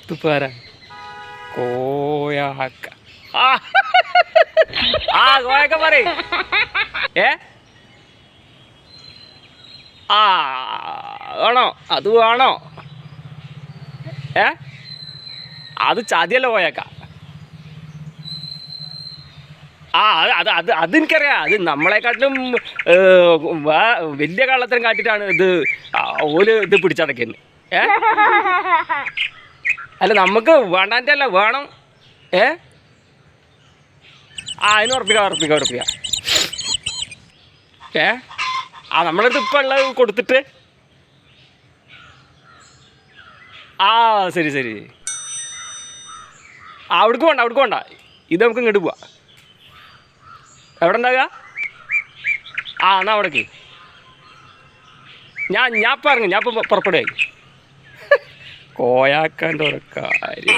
ഇതിപ്പോ ആരാ? കോയാക്ക. ആ ആ കോയാക്ക പറയും. ആ വേണോ? അത് വേണോ? അത് ചതിയല്ല കോയാക്ക. ആ അത് അത് അതെനിക്കറിയാം. അത് നമ്മളെക്കാട്ടിലും വലിയ കള്ളത്തരം കാട്ടിട്ടാണ് ഇത് ഓല് ഇത് പിടിച്ചടക്കുന്നത്. അല്ല നമുക്ക് വേണ്ടാൻ്റെ അല്ല, വേണം. ആ അതിന് ഉറപ്പിക്കാം. ആ നമ്മളടുത്ത് ഇപ്പം ഉള്ളത് കൊടുത്തിട്ട്. ആ ശരി. ആ അവിടേക്ക് വേണ്ട. ഇത് നമുക്ക് ഇങ്ങോട്ട് പോവാം. എവിടെ ഉണ്ടാകുക? ആ എന്നാ അവിടേക്ക് ഞാൻ ഇപ്പം ഇറങ്ങും. ഞാൻ ഇപ്പം പുറപ്പെടുകയായി. കോയാക്കാൻ്റെ ഒരു കാര്യം.